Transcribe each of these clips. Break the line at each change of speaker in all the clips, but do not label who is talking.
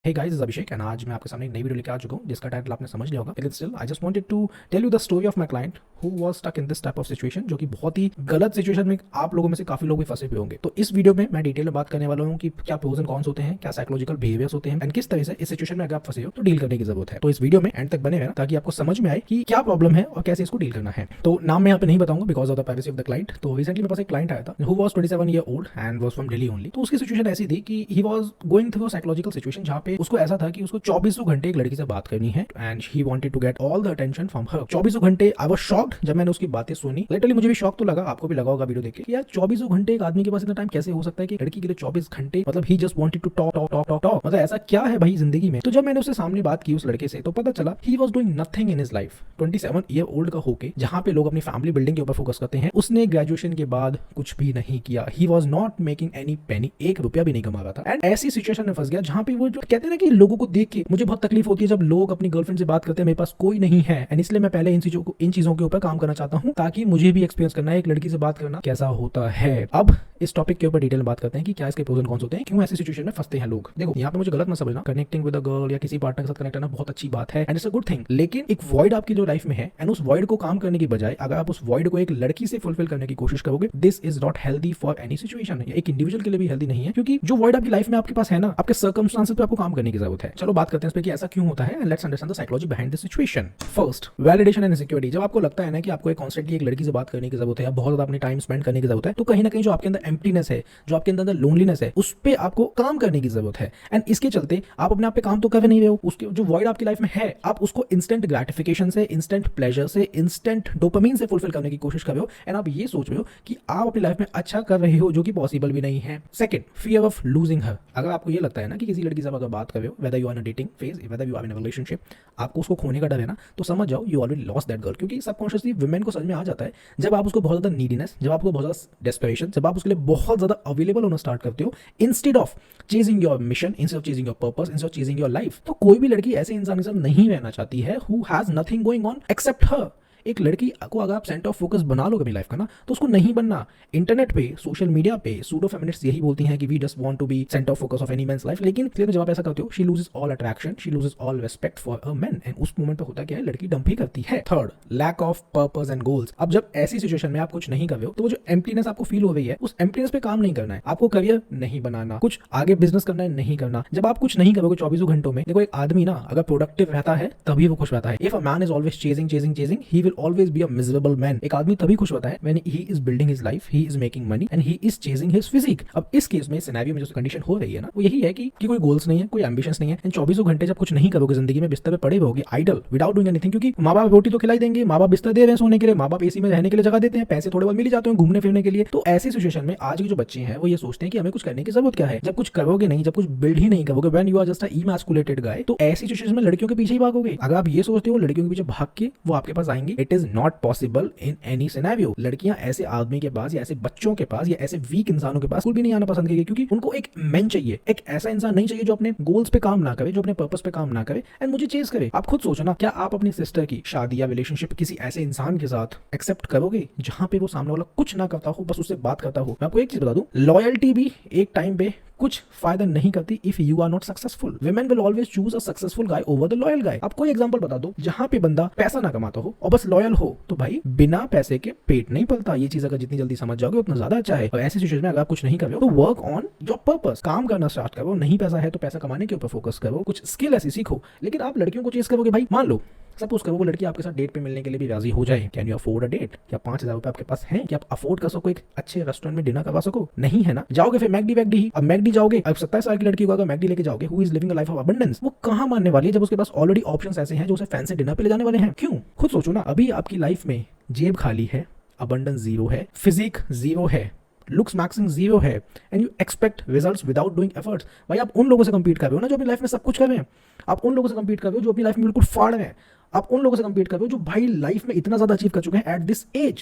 Hey guys, is Abhishek and आज मैं आपके सामने एक नई वीडियो लेके आ चुका हूँ जिसका टाइटल आपने समझ लिया होगा। लेकिन still I just wanted to tell you the story of my client who was stuck in this type of situation, जो कि बहुत ही गलत सिचुएशन में आप लोगों में से काफी लोग भी फंसे हुए होंगे। तो इस वीडियो में मैं डिटेल में बात करने वाला हूँ कि क्या प्रोज एंड कॉन्स होते हैं, क्या साइकोलॉजिकल बिहेवियर्स होते हैं एंड किस तरह से इस सिचुएशन में अगर आप फंसे हो तो डील करने की जरूरत है। तो इस वीडियो में एंड तक बने रहना ताकि आपको समझ में आए कि क्या प्रॉब्लम है और कैसे इसको डील करना है। तो नाम मैं यहाँ पे नहीं बताऊंगा because of the privacy of the client. तो रिसेंटली मेरे पास एक क्लाइंट आया था who was 27 year old and was from Delhi only. तो उसकी सिचुएशन ऐसी थी कि he was going through a psychological situation जहाँ पे उसको ऐसा था कि उसको 24 घंटे एक लड़की से बात करनी है and he wanted to get all the attention from her. 24 घंटे। आई वाज शॉक्ड जब मैंने उसकी बातें सुनी। लिटरली मुझे भी शॉक तो लगा, आपको भी लगा होगा वीडियो देख के कि यार 24 घंटे एक आदमी के पास इतना टाइम कैसे हो सकता है कि लड़की के लिए 24 घंटे, मतलब he just wanted to talk talk talk talk talk, मतलब ऐसा क्या है भाई जिंदगी में। तो जब मैंने उससे सामने बात की उस लड़के से तो पता चला he was doing nothing in his life. 27 year old का होके जहां पे लोग अपनी फैमिली बिल्डिंग के ऊपर फोकस करते हैं, उसने ग्रेजुएशन के बाद कुछ भी नहीं किया। He was not making any penny, एक रुपया भी नहीं कमा रहा था। एंड ऐसी सिचुएशन में फंस गया जहां पे वो जो कहते हैं ना कि लोगों को देख के मुझे बहुत तकलीफ होती है जब लोग अपनी गर्लफ्रेंड से बात करते हैं मेरे पास कोई नहीं है। एंड इसलिए मैं पहले इन चीजों के ऊपर काम करना चाहता हूं ताकि मुझे भी एक्सपीरियंस करना है एक लड़की से बात करना कैसा होता है। अब इस टॉपिक के ऊपर डिटेल में बात करते हैं कि क्या इसके प्रोज एंड कॉन्स होते हैं, क्यों ऐसी सिचुएशन में फंसते हैं लोग। देखो यहाँ पे मुझे गलत मत समझना, कनेक्टिंग विद अ गर्ल या किसी पार्टनर के साथ कनेक्ट करना बहुत अच्छी बात है and it's a good thing. लेकिन एक वॉइड आपकी जो लाइफ में है एंड उस वॉइड को काम करने की बजाय अगर आप उस वॉइड को एक लड़की से फुलफिल करने की कोशिश करोगे, this is not healthy for any situation. एक इंडिविजुअल के लिए भी हेल्दी नहीं है, क्योंकि जो वॉइड आपकी लाइफ में आपके पास है ना, आपके सर्कमस्टांसेस पे आपको काम करने की जरूरत है। चलो बात करते हैं इस पे कि ऐसा क्यों होता है and let's understand the psychology behind this situation. First, validation and insecurity. जब आपको लगता है ना कि आपको कॉन्स्टेंटली एक लड़की से बात करने की जरूरत है या बहुत ज्यादा अपनी टाइम स्पेंड करने की जरूरत है, तो कहीं ना कहीं जो आपके अंदर एम्प्टीनेस है, जो आपके अंदर लोनलीनेस है, उस पे आपको काम करने की जरूरत है। एंड इसके चलते आप अपने आप पे काम तो कर नहीं रहे हो। उसके जो वॉइड आपकी लाइफ में है, आप उसको इंस्टेंट ग्रेटिफिकेशन से, इंस्टेंट प्लेजर से, इंस्टेंट डोपामिन से फुलफिल करने की कोशिश कर रहे हो एंड आप ये सोच रहे हो कि आप अपनी लाइफ में अच्छा कर रहे हो, जो कि पॉसिबल भी नहीं है। Second, fear of losing her. अगर आपको ये लगता है ना कि किसी लड़की से अगर बात कर रहे हो, whether you are in a dating phase, whether you are in a relationship, आपको उसको खोने का डर है ना, तो समझ जाओ you already lost that girl. क्योंकि सबकॉन्शियसली वुमेन को समझ में आ जाता है जब आप उसको बहुत ज्यादा नीडीनेस, जब आपको बहुत ज्यादा डेस्परेशन, जब आप उसके लिए बहुत ज्यादा अवेलेबल होना स्टार्ट करते हो instead of chasing your mission, instead of chasing your purpose, instead of chasing your life. तो कोई भी लड़की ऐसे इंसान के साथ नहीं रहना चाहती है who has nothing going on except her. एक लड़की को अगर आप सेंटर ऑफ फोकस बना लो अपनी लाइफ का ना, तो उसको नहीं बनना। इंटरनेट पे, सोशल मीडिया पे सूडो फेमिनिस्ट्स यही बोलती हैं कि we just want to be centre of focus of any man's life. लेकिन फिर जब आप ऐसा करते हो, she loses all attraction, she loses all respect for a man and उस मोमेंट पे होता क्या है, लड़की डंप ही करती है। Third, lack of purpose and goals. अब जब ऐसी सिचुएशन में आप कुछ नहीं कर रहे हो, तो वो जो एम्प्टीनेस आपको फील हो रही है, उस एम्प्टीनेस पे काम नहीं करना है। आपको करियर नहीं बनाना, कुछ आगे बिजनेस करना है नहीं करना। जब आप कुछ नहीं करोगे 24 घंटों में, देखो एक आदमी ना अगर प्रोडक्टिव रहता है तभी वो खुश रहता है। If a man is always chasing chasing chasing, he will always be a miserable man. एक आदमी तभी खुश होता है when he is building his life, he is making money and he is chasing his physique. अब इस case में, scenario में जो कंडीशन हो रही है ना, वो यही है कि कोई गोल्स नहीं है, कोई एम्बिशंस नहीं है एंड 24 घंटे जब कुछ नहीं करोगे जिंदगी में, बिस्तर पे पड़े रहोगे आइडल विदाउट डूइंग एनीथिंग। क्योंकि माँ बाप रोटी तो खिलाई देंगे, माँ बाप बिस्तर दे रहे हैं सोने के लिए, माँ बाप एसी में रहने के लिए जगह देते हैं, पैसे थोड़े बहुत मिल जाते हैं घूमने फिरने के लिए। तो ऐसी सिचुएशन में आज के जो बच्चे हैं वो ये सोचते हैं कि हमें कुछ करने की जरूरत क्या है। जब कुछ करोगे नहीं, जब कुछ बिल्ड ही नहीं करोगे, when you are just a emasculated guy, तो ऐसी सिचुएशन में लड़कियों के पीछे ही भागोगे। अगर आप ये सोचते हो लड़कियों के पीछे भाग के वो आपके पास आएंगे, it is not possible in any scenario. लड़कियां ऐसे आदमी के पास या ऐसे बच्चों के पास या ऐसे वीक इंसानों के पास बिल्कुल भी नहीं आना पसंद करेगी, क्योंकि उनको एक मैन चाहिए, एक ऐसा इंसान नहीं चाहिए जो अपने गोल्स पे काम ना करे, जो अपने पर्पस पे काम ना करे एंड मुझे चेज करे। आप खुद सोचो ना, क्या आप अपनी सिस्टर की शादी या रिलेशनशिप किसी ऐसे इंसान के साथ एक्सेप्ट करोगे जहां पे वो सामने वाला कुछ ना करता हो, बस उससे बात करता हो। मैं आपको एक चीज बता दूं, लॉयल्टी भी एक टाइम पे कुछ फायदा नहीं करती if you are not successful. Women will always choose a successful guy over the loyal guy. आप कोई एग्जांपल बता दो जहां पे बंदा पैसा ना कमाता हो और बस लॉयल हो, तो भाई बिना पैसे के पेट नहीं पलता। ये चीज अगर जितनी जल्दी समझ जाओगे उतना ज्यादा अच्छा है। और ऐसी सिचुएशन में अगर आप कुछ नहीं कर रहे हो तो वर्क ऑन योर पर्पस, काम करना स्टार्ट करो। नहीं पैसा है तो पैसा कमाने के ऊपर फोकस करो, कुछ स्किल ऐसी सीखो। लेकिन आप लड़कियों को चेज करोगे, भाई मान लो सपोज करो वो लड़की आपके साथ डेट पे मिलने के लिए भी राजी हो जाए, can you afford a date? क्या 5,000 रुपए आपके पास हैं कि आप अफोर्ड कर सको एक अच्छे रेस्टोरेंट में डिनर करवा सको? नहीं है ना। जाओगे फिर मैकडी वैकडी ही। अब मैकडी जाओगे, अब 27 साल की लड़की को अगर मैकडी लेके जाओगे, who is living a life of abundance, वो कहां मानने वाली है जब उसके पास ऑलरेडी ऑप्शंस ऐसे हैं जो उसे फैंसी डिनर पे ले जाने वाले हैं? क्यों? खुद सोचो ना। अभी आपकी लाइफ में जेब खाली है, अबंडेंस जीरो है, फिजिक जीरो है, लुक्स मैक्सिंग जीरो है and you expect results without doing efforts. भाई आप उन लोगों से कंपीट कर रहे हो ना जो अपनी लाइफ में सब कुछ कर रहे हैं। आप उन लोगों से कंपीट कर रहे हो जो अपनी लाइफ में बिल्कुल फाड़ रहे हैं। आप उन लोगों से कंपीट कर रहे हो जो भाई लाइफ में इतना ज्यादा अचीव कर चुके हैं एट दिस एज।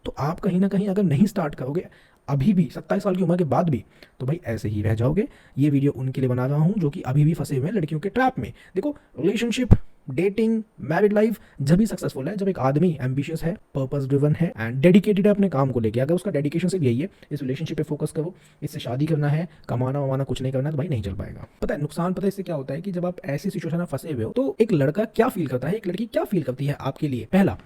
तो आप कहीं ना कहीं अगर नहीं स्टार्ट करोगे अभी भी 27 साल की उम्र के बाद भी, तो भाई ऐसे ही रह जाओगे। ये वीडियो उनके लिए बना रहा हूं जो कि अभी भी फंसे हुए हैं लड़कियों के ट्रैप में। देखो, रिलेशनशिप डेटिंग, मैरिड लाइफ जब भी सक्सेसफुल है जब एक आदमी एम्बिशियस है, पर्पस ड्रिवन है एंड डेडिकेटेड है अपने काम को लेके। अगर उसका डेडिकेशन सिर्फ यही है, इस रिलेशनशिप पे फोकस करो, इससे शादी करना है, कमाना वमाना कुछ नहीं करना, तो भाई नहीं चल पाएगा। पता है नुकसान, पता है इससे क्या होता है कि जब आप ऐसी सिचुएशन में फंसे हुए हो तो एक लड़का क्या फील करता है, एक लड़की क्या फील करती है आपके लिए। पहला,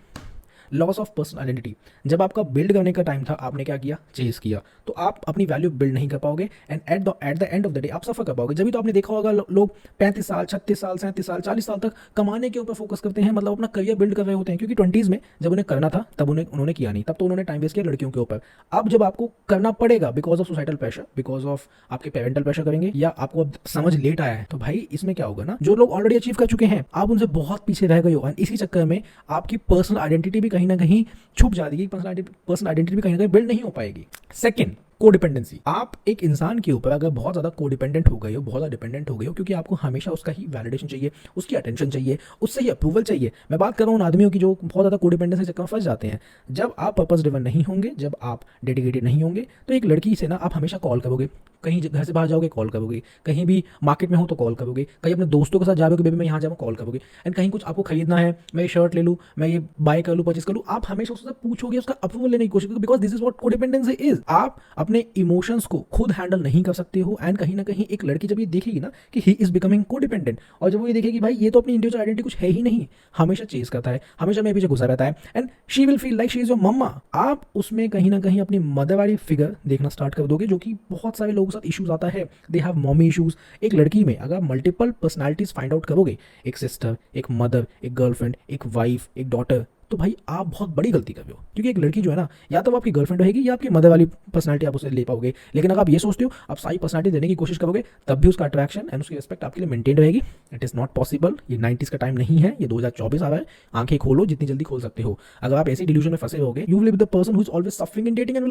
लॉस ऑफ पर्सनल आइडेंटिटी। जब आपका बिल्ड करने का टाइम था, आपने क्या किया, चेस किया, तो आप अपनी वैल्यू बिल्ड नहीं कर पाओगे and at the end of the day आप सफर कर पाओगे। जब भी तो आपने देखा होगा लोग 35 साल, 36 साल, 37 साल, 40 साल तक कमाने के ऊपर फोकस करते हैं, मतलब अपना करियर बिल्ड कर रहे होते हैं, क्योंकि 20s में जब उन्हें करना था तब उन्होंने किया नहीं, तब तो उन्होंने टाइम वेस्ट किया लड़कियों के ऊपर। अब जब आपको करना पड़ेगा because of societal pressure, because of आपके पेरेंटल प्रेशर करेंगे, या आपको अब समझ लेट आया है, तो भाई इसमें क्या होगा ना, जो लोग ऑलरेडी अचीव कर चुके हैं आप उनसे बहुत पीछे रह गए हो एंड इसी चक्कर में आपकी पर्सनल आइडेंटिटी भी कहीं ना कहीं छुप जाती है, पर्सनल आइडेंटिटी भी कहीं ना कहीं बिल्ड नहीं हो पाएगी। Second, codependency. आप एक इंसान के ऊपर अगर बहुत ज़्यादा कोडिपेंडेंट हो गए हो, बहुत ज़्यादा डिपेंडेंट हो गए हो, क्योंकि आपको हमेशा उसका ही वैलिडेशन चाहिए, उसकी अटेंशन चाहिए, उससे ही अप्रूवल चाहिए। मैं बात कर रहा हूँ उन आदमियों की जो बहुत ज़्यादा कोडिपेंडेंसी के चक्कर में फंस जाते हैं। जब आप पर्पस ड्रिवन नहीं होंगे, जब आप डेडिकेटेड नहीं होंगे, तो एक लड़की से ना आप हमेशा कॉल करोगे, कहीं घर से बाहर जाओगे कॉल करोगे, कहीं भी मार्केट में हो तो कॉल करोगे, कहीं अपने दोस्तों के साथ जाओगे बेबी मैं यहाँ जाऊँ कॉल करोगे, एंड कहीं कुछ आपको खरीदना है, मैं ये शर्ट ले लूँ, मैं ये बाय कर लूँ, परचेज कर लूँ, आप हमेशा उससे पूछोगे, उसका अप्रूवल लेने की कोशिश करोगे, because this is what codependency is. आप अपने इमोशंस को खुद हैंडल नहीं कर सकते हो एंड कहीं ना कहीं एक लड़की जब ये देखेगी ना कि ही इज बिकमिंग कोडिपेंडेंट, और जब वो ये देखेगी भाई ये तो अपनी इंडिविजुअल आइडेंटिटी कुछ है ही नहीं, हमेशा चेज करता है, हमेशा मेरे पीछे घुसा रहता है, and she will feel like she is your mamma. आप उसमें कहीं ना कहीं अपनी मदर वाली फिगर देखना स्टार्ट कर दोगे, जो कि बहुत सारे लोगों के साथ इश्यूज आता है, दे हैव मॉमी इश्यूज। एक लड़की में अगर मल्टीपल पर्सनालिटीज फाइंड आउट करोगे, एक सिस्टर, एक मदर, एक गर्लफ्रेंड, एक वाइफ, एक डॉटर, तो भाई आप बहुत बड़ी गलती कर रहे हो, क्योंकि एक लड़की जो है ना, या तो आपकी गर्लफ्रेंड रहेगी या आपकी मदर वाली पर्सनालिटी आप उसे ले पाओगे। लेकिन अगर आप ये सोचते हो आप सारी पर्सनालिटी देने की कोशिश करोगे, तब भी उसका अट्रैक्शन एंड उसकी रिस्पेक्ट आपके लिए मेंटेन रहेगी। It is not possible. ये 90s का टाइम नहीं है, ये 2024 आ रहा है। आंखें खोलो, जितनी जल्दी खोल सकते हो। अगर आप ऐसी डिल्यूजन में फंसे होगे, you will be the person who is always suffering in dating and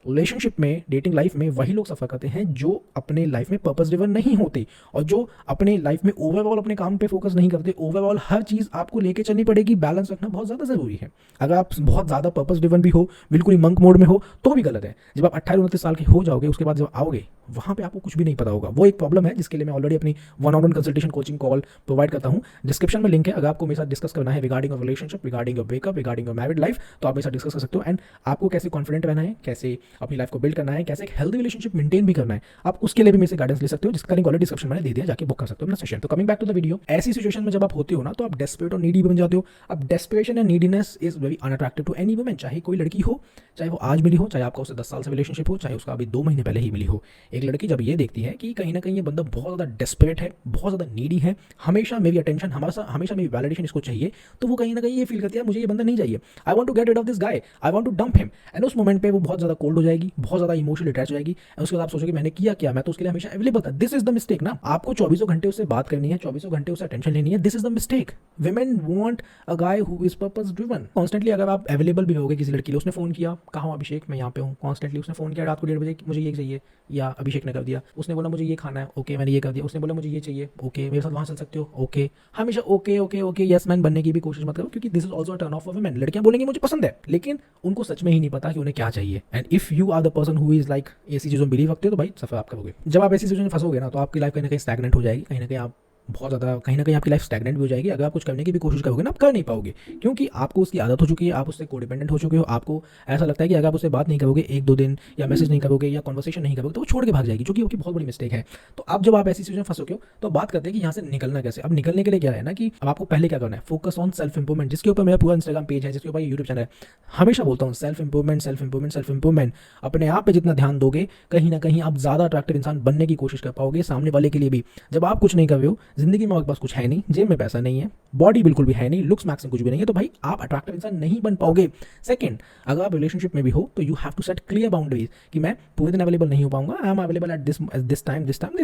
relationship में, डेटिंग लाइफ में वही लोग सफर करते हैं जो अपने लाइफ में पर्पस ड्रिवन नहीं होते, और जो अपने लाइफ में ओवरऑल अपने काम पे फोकस नहीं करते। ओवरऑल हर चीज़ आपको लेके चलनी पड़ेगी, बैलेंस रखना बहुत ज़्यादा जरूरी है। अगर आप बहुत ज़्यादा पर्पस ड्रिवन भी हो, बिल्कुल ही मंक मोड में हो, तो भी गलत है। जब आप 28-29 साल के हो जाओगे, उसके बाद जब आओगे वहाँ पे आपको कुछ भी नहीं पता होगा। वो एक प्रॉब्लम है जिसके लिए मैं ऑलरेडी अपनी 1-on-1 consultation coaching call provide करता हूँ। डिस्क्रिप्शन में लिंक है, अगर आपको मेरे साथ डिस्कस करना है regarding of relationship, regarding of breakup, regarding of married life, तो आप मेरे साथ डिस्कस कर सकते हो। एंड आपको कैसे कॉन्फिडेंट रहना है, कैसे अपनी लाइफ को बिल्ड करना है, कैसे एक हेल्दी रिलेशनशिप मेंटेन भी करना है, आप उसके लिए भी मेरे से गाइडेंस ले सकते हो, जिसका लिंक ऑलरेडी डिस्क्रिप्शन में दे दिया, जाके बुक कर सकते हो अपना सेशन। तो coming back to the video, ऐसी सिचुएशन में जब आप होते हो ना, तो आप डेस्परेट और नीडी बन जाते हो। अब desperation and neediness is very unattractive to any woman, चाहे कोई लड़की हो, चाहे वो आज मिली हो, चाहे आपका उससे 10 साल से रिलेशनशिप हो, चाहे उसका अभी 2 महीने पहले ही मिली हो। एक लड़की जब ये देखती है कि कहीं ना कहीं ये बंदा बहुत ज़्यादा डेस्परेट है, बहुत ज़्यादा नीडी है, हमेशा मेरी अटेंशन, हमेशा मेरी वैलिडेशन इसको चाहिए, तो वो कहीं ना कहीं ये फील करती है मुझे ये बंदा नहीं चाहिए, I want to get rid of this guy, I want to dump him. And उस मोमेंट पे वो बहुत ज़्यादा कोल्ड हो जाएगी, बहुत ज़्यादा इमोशनली अटैच हो जाएगी। एंड उसके बाद आप सोचोगे मैंने किया क्या, मैं तो उसके लिए हमेशा अवेलेबल था। दिस इज द मिस्टेक ना, आपको 24 घंटे उससे बात करनी है, 24 घंटे उससे अटेंशन लेनी है। This is the mistake. Women want a guy who is purpose driven. Constantly अगर आप अवेलेबल भी होगे किसी लड़की लिए, उसने फोन किया, कहाँ अभिषेक, मैं यहाँ पे हूँ, कॉन्स्टेंटली उसने फोन किया रात को 1:30 बजे, मुझे ये चाहिए, या अभिषेक ने कर दिया, उसने बोला मुझे ये खाना है, ओके मैंने ये कर दिया, उसने बोला मुझे ये चाहिए, ओके मेरे साथ वहाँ चल सकते हो, ओके, हमेशा okay okay okay yes man बनने की भी कोशिश मत करो, क्योंकि this is also turn off for women. लड़कियां बोलेंगी मुझे पसंद है, लेकिन उनको सच में ही नहीं पता कि उन्हें क्या चाहिए। And if you are the person who is like ऐसी चीज़ों में बिलीव रखते हो, तो भाई सफर आप करोगे। जब आप ऐसी सिचुएशन में फंसोगे ना, तो आपकी लाइफ कहीं ना कहीं स्टैग्नेंट हो जाएगी, कहीं ना कहीं आप बहुत ज़्यादा, कहीं ना कहीं आपकी लाइफ स्टैग्नेंट भी हो जाएगी। अगर आप कुछ करने की भी कोशिश करोगे ना, आप कर नहीं पाओगे, क्योंकि आपको उसकी आदत हो चुकी है, आप उससे कोडिपेंडेंट हो चुके हो। आपको ऐसा लगता है कि अगर आप उससे बात नहीं करोगे 1-2 दिन, या मैसेज नहीं करोगे, या कन्वर्सेशन नहीं करोगे, तो वो छोड़ के भाग जाएगी, जो कि बहुत बड़ी मिस्टेक है। तो अब जब आप ऐसी सिचुएशन में फंसोगे, तो बात करते हैं कि यहाँ से निकलना कैसे। अब निकलने के लिए क्या है ना, कि अब आपको पहले क्या करना है, फोकस ऑन सेल्फ इंप्रूवमेंट, जिसके ऊपर मेरा पूरा इंस्टाग्राम पेज है, जिसके ऊपर यूट्यूब चैनल है। हमेशा बोलता हूँ self improvement, self improvement, self improvement. अपने आप पे जितना ध्यान दोगे, कहीं ना कहीं आप ज़्यादा अट्रैक्टिव इंसान बनने की कोशिश कर पाओगे, सामने वाले के लिए भी। जब आप कुछ नहीं कर रहे हो, जिंदगी में आपके पास कुछ है नहीं, जेब में पैसा नहीं है, बॉडी बिल्कुल भी है नहीं, लुक्स मैक्स में कुछ भी नहीं है, तो भाई आप अट्रैक्टिव इंसान नहीं बन पाओगे। सेकंड, अगर आप रिलेशनशिप में भी हो, तो you have to set clear boundaries कि मैं पूरे दिन अवेलेबल नहीं हो पाऊंगा, I am available at this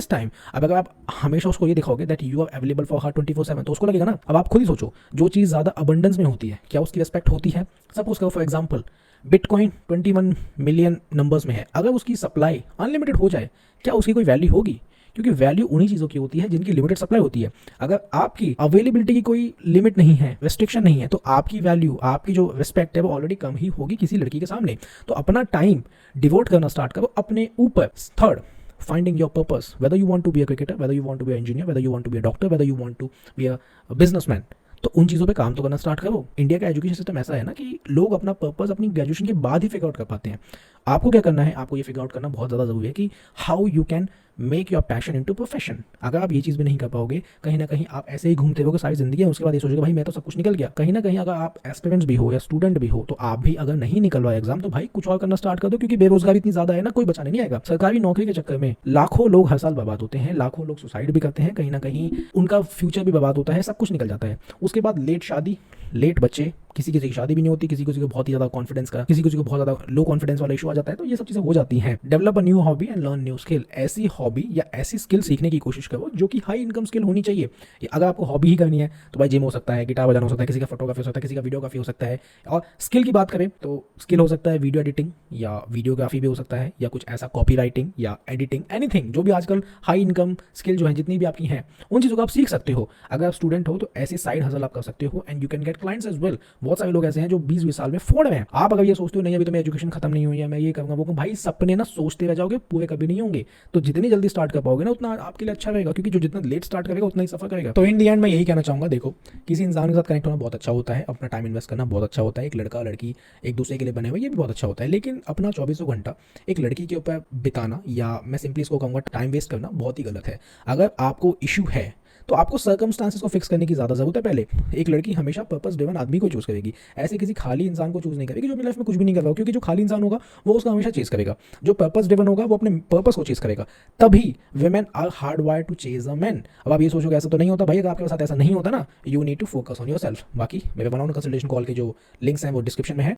time. अब अगर आप हमेशा उसको ये दिखाओगे that you are available for her 24/7, तो उसको लगेगा ना। अब आप खुद ही सोचो, जो चीज़ ज़्यादा अबंडेंस में होती है, क्या उसकी रिस्पेक्ट होती है? सपोज करो for example bitcoin 21 million numbers में है, अगर उसकी सप्लाई अनलिमिटेड हो जाए, क्या उसकी कोई वैल्यू होगी? क्योंकि वैल्यू उन्हीं चीज़ों की होती है जिनकी लिमिटेड सप्लाई होती है। अगर आपकी अवेलेबिलिटी की कोई लिमिट नहीं है, रेस्ट्रिक्शन नहीं है, तो आपकी वैल्यू, आपकी जो रिस्पेक्ट है, वो ऑलरेडी कम ही होगी किसी लड़की के सामने। तो अपना टाइम डिवोट करना स्टार्ट करो अपने ऊपर। Third, finding your purpose, whether you want to be a cricketer, whether you want to be an engineer, whether you want to be a doctor, whether you want to be a businessman, तो उन चीज़ों पे काम तो करना start करो। India का education system ऐसा है ना कि लोग अपना पर्पस अपनी ग्रेजुएशन के बाद ही फिगर आउट कर पाते हैं। आपको क्या करना है, आपको ये फिगर आउट करना बहुत ज़्यादा ज़रूरी है कि how you can make your passion into profession. अगर आप ये चीज़ भी नहीं कर पाओगे, कहीं ना कहीं आप ऐसे ही घूमते रहोगे सारी जिंदगी, उसके बाद ये सोचोगे भाई मैं तो सब कुछ निकल गया। कहीं ना कहीं अगर आप एस्पिरेंट्स भी हो या स्टूडेंट भी हो, तो आप भी अगर नहीं निकलवाए एग्जाम, तो भाई कुछ और करना स्टार्ट कर दो, क्योंकि बेरोजगारी इतनी ज़्यादा है ना, कोई बचाने नहीं आएगा। सरकारी नौकरी के चक्कर में लाखों लोग हर साल बर्बाद होते हैं, लाखों लोग सुसाइड भी करते हैं, कहीं ना कहीं उनका फ्यूचर भी बर्बाद होता है, सब कुछ निकल जाता है। उसके बाद लेट शादी, लेट बच्चे, किसी किसी की शादी भी नहीं होती, किसी को बहुत ही ज़्यादा कॉन्फिडेंस का, किसी को बहुत ज़्यादा लो कॉन्फिडेंस वाला इशू आ जाता है। तो ये सब चीज़ें हो जाती हैं। Develop a new hobby and learn new skill. ऐसी हॉबी या ऐसी स्किल सीखने की कोशिश करो जो कि हाई इनकम स्किल होनी चाहिए। अगर आपको हॉबी ही करनी है तो भाई जिम हो सकता है, गिटार बजाना हो सकता है, किसी का फोटोग्राफी हो सकता है, किसी का वीडियोग्राफी हो सकता है। और स्किल की बात करें तो स्किल हो सकता है वीडियो एडिटिंग या वीडियोग्राफी भी हो सकता है, या कुछ ऐसा कॉपी राइटिंग या एडिटिंग, एनीथिंग जो भी आजकल हाई इनकम स्किल जो है जितनी भी आपकी हैं, उन चीज़ों को आप सीख सकते हो। अगर आप स्टूडेंट हो तो ऐसी साइड हसल आप कर सकते हो and you can get clients as well. बहुत सारे लोग ऐसे हैं जो 20-20 साल में फोड़ में हैं। आप अगर ये सोचते हो नहीं अभी तो मेरी एजुकेशन खत्म नहीं हुई है, मैं ये करूँगा वो, भाई सपने ना सोचते रह जाओगे, पूरे कभी नहीं होंगे। तो जितनी जल्दी स्टार्ट कर पाओगे ना उतना आपके लिए अच्छा रहेगा, क्योंकि जो जितना लेट स्टार्ट करेगा उतना ही सफर करेगा। तो इन दी एंड मैं यही कहना चाहूँगा, देखो किसी इंसान के साथ कनेक्ट होना बहुत अच्छा होता है, अपना टाइम इन्वेस्ट करना बहुत अच्छा होता है, एक लड़का लड़की एक दूसरे के लिए बने हुए ये भी बहुत अच्छा होता है, लेकिन अपना 24 घंटा एक लड़की के ऊपर बिताना, या मैं सिंपली इसको कहूँगा टाइम वेस्ट करना, बहुत ही गलत है। अगर आपको इशू है तो आपको सर्कमस्टांसेस को फिक्स करने की ज़्यादा ज़रूरत है। पहले एक लड़की हमेशा पर्पस ड्रिवन आदमी को चूज़ करेगी, ऐसे किसी खाली इंसान को चूज़ नहीं करेगी जो अपनी लाइफ में कुछ भी नहीं कर रहा हो, क्योंकि जो खाली इंसान होगा वो उसका हमेशा चेस करेगा। जो पर्पस ड्रिवन होगा वो अपने पर्पस को चेस करेगा। तभी women are hard wire to chase a man. अब आप ये सोचोगे ऐसा तो नहीं होता भाई, अगर आपके साथ ऐसा नहीं होता ना, you need to focus on yourself. बाकी मेरे वन ऑन कंसल्टेशन कॉल के जो लिंक्स हैं वो डिस्क्रिप्शन में है,